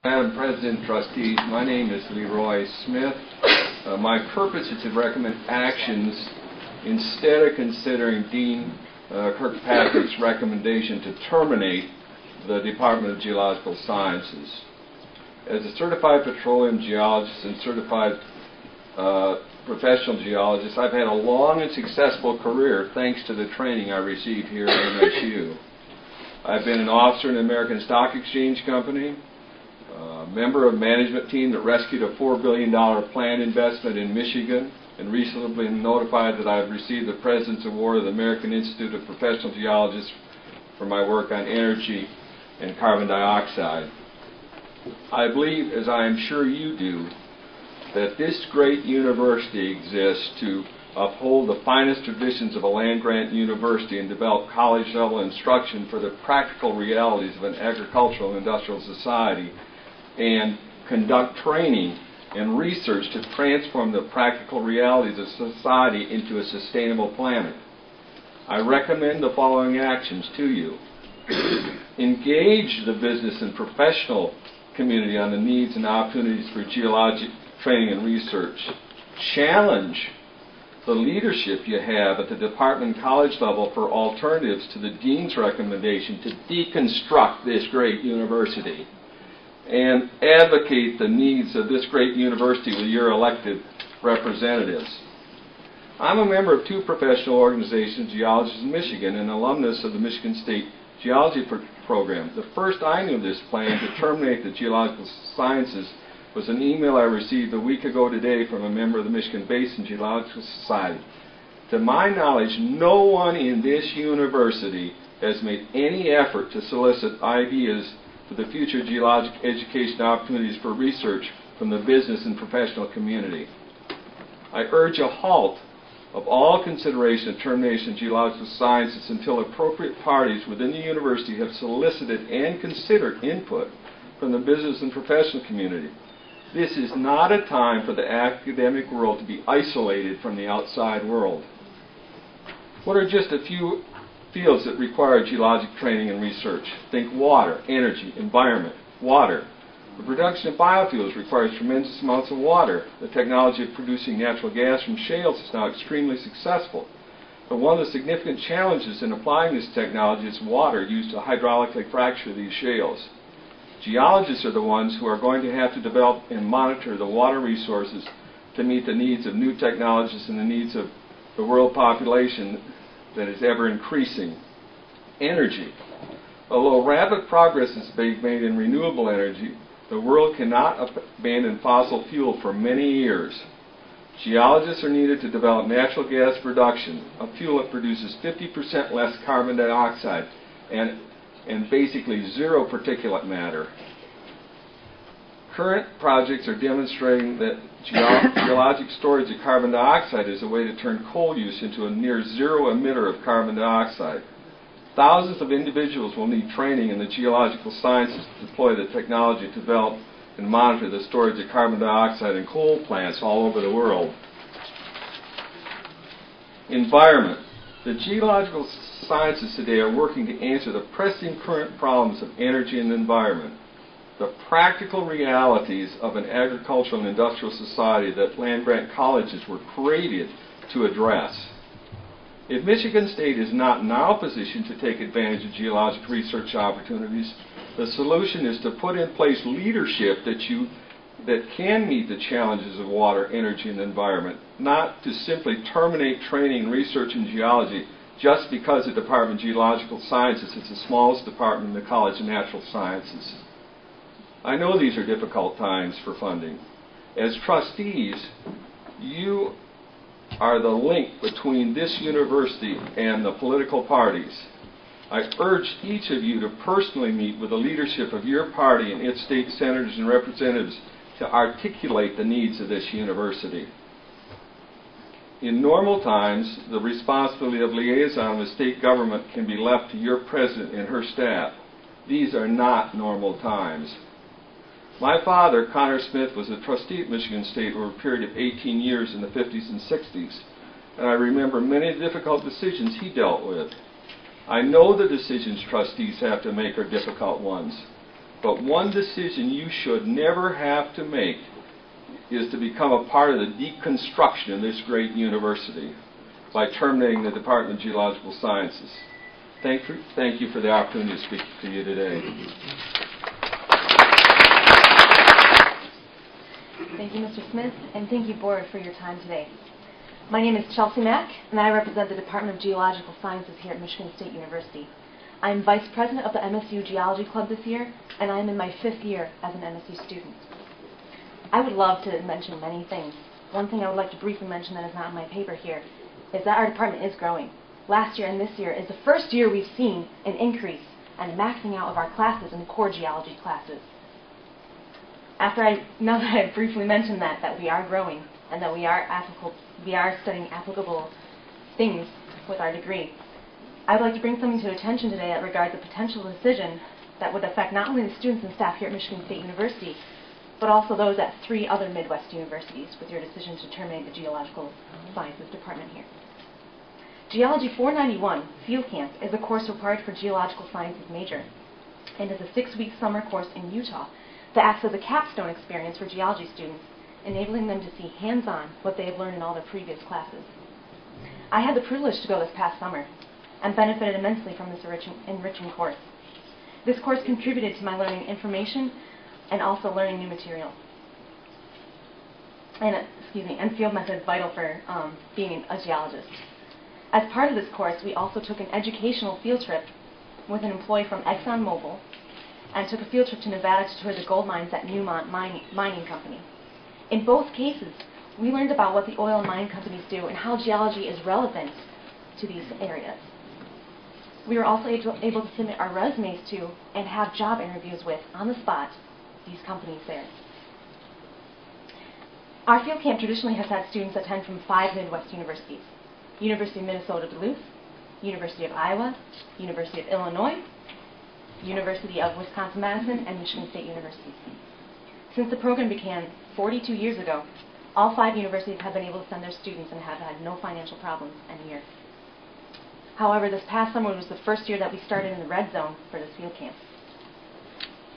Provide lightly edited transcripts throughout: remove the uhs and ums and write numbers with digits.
Madam President, trustees, my name is Leroy Smith. My purpose is to recommend actions instead of considering Dean Kirkpatrick's recommendation to terminate the Department of Geological Sciences. As a certified petroleum geologist and certified professional geologist, I've had a long and successful career thanks to the training I received here at MSU. I've been an officer in the American Stock Exchange Company, member of a management team that rescued a $4 billion planned investment in Michigan, and recently been notified that I've received the President's Award of the American Institute of Professional Geologists for my work on energy and carbon dioxide. I believe, as I am sure you do, that this great university exists to uphold the finest traditions of a land-grant university and develop college-level instruction for the practical realities of an agricultural and industrial society, and conduct training and research to transform the practical realities of society into a sustainable planet. I recommend the following actions to you. Engage the business and professional community on the needs and opportunities for geologic training and research. Challenge the leadership you have at the department and college level for alternatives to the dean's recommendation to deconstruct this great university, and advocate the needs of this great university with your elected representatives. I'm a member of two professional organizations, Geologists in Michigan, and alumnus of the Michigan State Geology Program. The first I knew of this plan to terminate the geological sciences was an email I received a week ago today from a member of the Michigan Basin Geological Society. To my knowledge, no one in this university has made any effort to solicit ideas for the future geologic education opportunities for research from the business and professional community. I urge a halt of all consideration of termination of geological sciences until appropriate parties within the university have solicited and considered input from the business and professional community. This is not a time for the academic world to be isolated from the outside world. What are just a few fields that require geologic training and research? Think water, energy, environment. Water. The production of biofuels requires tremendous amounts of water. The technology of producing natural gas from shales is now extremely successful. But one of the significant challenges in applying this technology is water used to hydraulically fracture these shales. Geologists are the ones who are going to have to develop and monitor the water resources to meet the needs of new technologies and the needs of the world population that is ever increasing. Energy. Although rapid progress is being made in renewable energy, the world cannot abandon fossil fuel for many years. Geologists are needed to develop natural gas production, a fuel that produces 50% less carbon dioxide and basically zero particulate matter. Current projects are demonstrating that geologic storage of carbon dioxide is a way to turn coal use into a near zero emitter of carbon dioxide. Thousands of individuals will need training in the geological sciences to deploy the technology to develop and monitor the storage of carbon dioxide in coal plants all over the world. Environment. The geological sciences today are working to answer the pressing current problems of energy and environment, the practical realities of an agricultural and industrial society that land-grant colleges were created to address. If Michigan State is not now positioned to take advantage of geologic research opportunities, the solution is to put in place leadership that can meet the challenges of water, energy, and environment, not to simply terminate training and research in geology just because the Department of Geological Sciences is the smallest department in the College of Natural Sciences. I know these are difficult times for funding. As trustees, you are the link between this university and the political parties. I urge each of you to personally meet with the leadership of your party and its state senators and representatives to articulate the needs of this university. In normal times, the responsibility of liaison with state government can be left to your president and her staff. These are not normal times. My father, Connor Smith, was a trustee at Michigan State over a period of 18 years in the 50s and 60s, and I remember many difficult decisions he dealt with. I know the decisions trustees have to make are difficult ones. But one decision you should never have to make is to become a part of the deconstruction of this great university by terminating the Department of Geological Sciences. Thank you for the opportunity to speak to you today. Thank you, Mr. Smith, and thank you, Board, for your time today. My name is Chelsea Mack, and I represent the Department of Geological Sciences here at Michigan State University. I'm Vice President of the MSU Geology Club this year, and I'm in my 5th year as an MSU student. I would love to mention many things. One thing I would like to briefly mention that is not in my paper here is that our department is growing. Last year and this year is the first year we've seen an increase and maxing out of our classes in the core geology classes. Now that I've briefly mentioned that we are growing and that we are studying applicable things with our degree, I would like to bring something to attention today that regards a potential decision that would affect not only the students and staff here at Michigan State University, but also those at 3 other Midwest universities with your decision to terminate the Geological Sciences department here. Geology 491 Field Camp is a course required for Geological Sciences major and is a 6-week summer course in Utah that acts as a capstone experience for geology students, enabling them to see hands-on what they have learned in all their previous classes. I had the privilege to go this past summer and benefited immensely from this enriching course. This course contributed to my learning information and also learning new material and field methods vital for being a geologist. As part of this course, we also took an educational field trip with an employee from ExxonMobil and took a field trip to Nevada to tour the gold mines at Newmont Mining Company. In both cases, we learned about what the oil and mining companies do and how geology is relevant to these areas. We were also able to submit our resumes to and have job interviews with, on the spot, these companies there. Our field camp traditionally has had students attend from 5 Midwest universities: University of Minnesota Duluth, University of Iowa, University of Illinois, University of Wisconsin-Madison, and Michigan State University. Since the program began 42 years ago, all 5 universities have been able to send their students and have had no financial problems any year. However, this past summer was the first year that we started in the red zone for this field camp.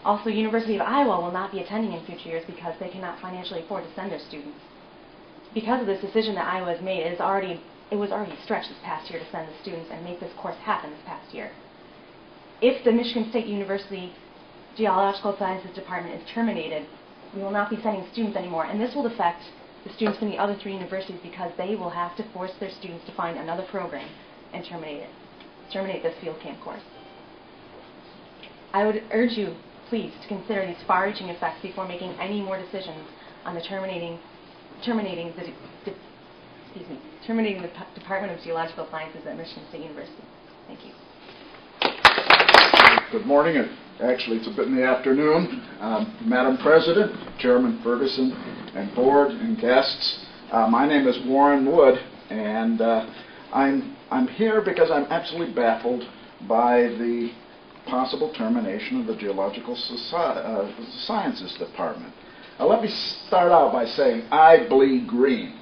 Also, University of Iowa will not be attending in future years because they cannot financially afford to send their students. Because of this decision that Iowa has made, it was already stretched this past year to send the students and make this course happen this past year. If the Michigan State University Geological Sciences Department is terminated, we will not be sending students anymore, and this will affect the students from the other 3 universities because they will have to force their students to find another program and terminate this field camp course. I would urge you, please, to consider these far-reaching effects before making any more decisions on the terminating the Department of Geological Sciences at Michigan State University. Thank you. Good morning. Actually, it's a bit in the afternoon. Madam President, Chairman Ferguson, and board and guests, my name is Warren Wood, and I'm here because I'm absolutely baffled by the possible termination of the Geological Sciences Department. Now, let me start out by saying I bleed green.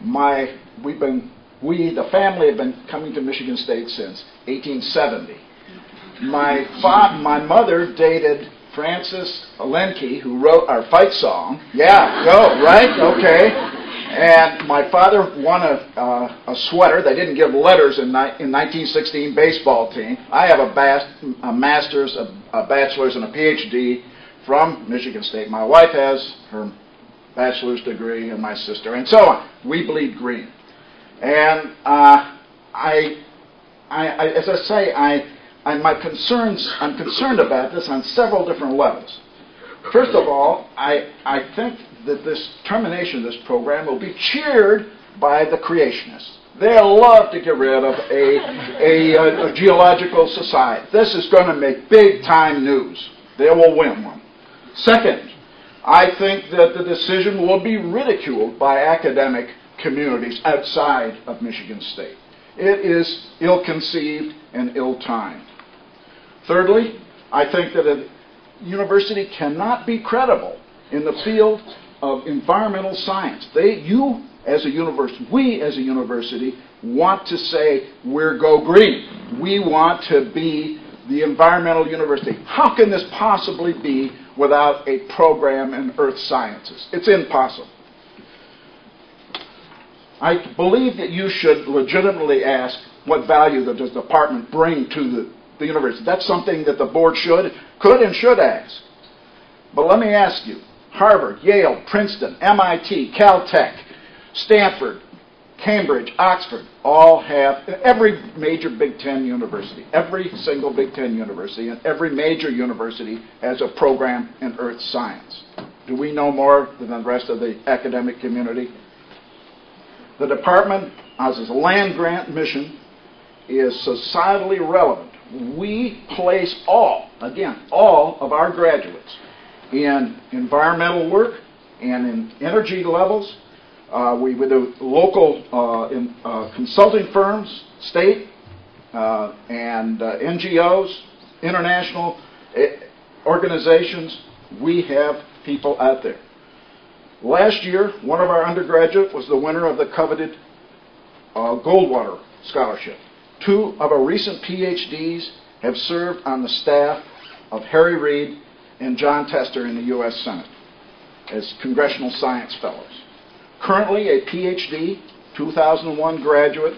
The family have been coming to Michigan State since 1870. My mother dated Francis Alenke, who wrote our fight song. Yeah, go, right? Okay. And my father won a sweater. They didn't give letters in 1916 baseball team. I have a master's, a bachelor's, and a PhD from Michigan State. My wife has her bachelor's degree, and my sister, and so on. We bleed green. And as I say, I'm concerned about this on several different levels. First of all, I think that this termination of this program will be cheered by the creationists. They'll love to get rid of a geological society. This is going to make big-time news. They will win one. Second, I think that the decision will be ridiculed by academic communities outside of Michigan State. It is ill-conceived and ill-timed. Thirdly, I think that a university cannot be credible in the field of environmental science. We as a university want to say we're go green. We want to be the environmental university. How can this possibly be without a program in earth sciences? It's impossible. I believe that you should legitimately ask what value does the department bring to the university. That's something that the board could and should ask. But let me ask you, Harvard, Yale, Princeton, MIT, Caltech, Stanford, Cambridge, Oxford, all have, every major Big Ten university, every single Big Ten university, and every major university has a program in earth science. Do we know more than the rest of the academic community? The department, as a land grant mission, is societally relevant. We place all of our graduates in environmental work and in energy levels. We do local consulting firms, state and NGOs, international organizations. We have people out there. Last year, one of our undergraduates was the winner of the coveted Goldwater Scholarship. Two of our recent PhDs have served on the staff of Harry Reid and John Tester in the U.S. Senate as Congressional Science Fellows. Currently, a PhD, 2001 graduate,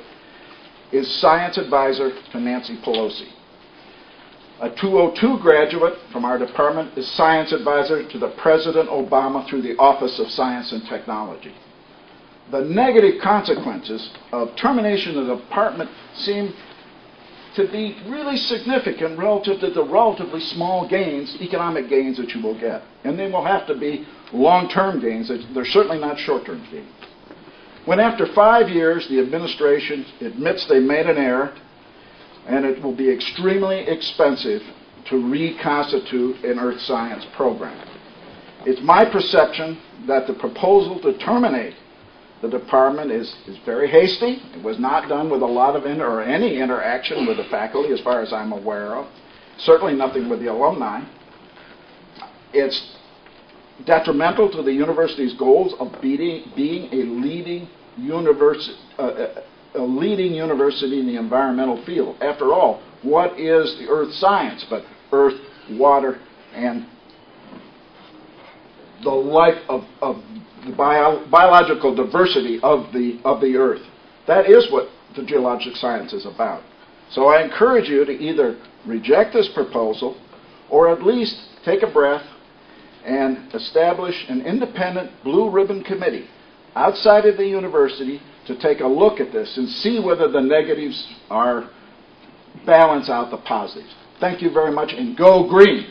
is science advisor to Nancy Pelosi. A 202 graduate from our department is science advisor to the President Obama through the Office of Science and Technology. The negative consequences of termination of the department seem to be really significant relative to the relatively small gains, economic gains that you will get. And they will have to be long-term gains. They're certainly not short-term gains. When after 5 years the administration admits they made an error, and it will be extremely expensive to reconstitute an earth science program. It's my perception that the proposal to terminate the department is very hasty. It was not done with a lot of any interaction with the faculty, as far as I'm aware of. Certainly nothing with the alumni. It's detrimental to the university's goals of being a leading university in the environmental field. After all, what is the earth science but earth, water, and the life of the biological diversity of the earth? That is what the geologic science is about. So I encourage you to either reject this proposal or at least take a breath and establish an independent blue ribbon committee outside of the university to take a look at this and see whether the negatives balance out the positives. Thank you very much, and go green.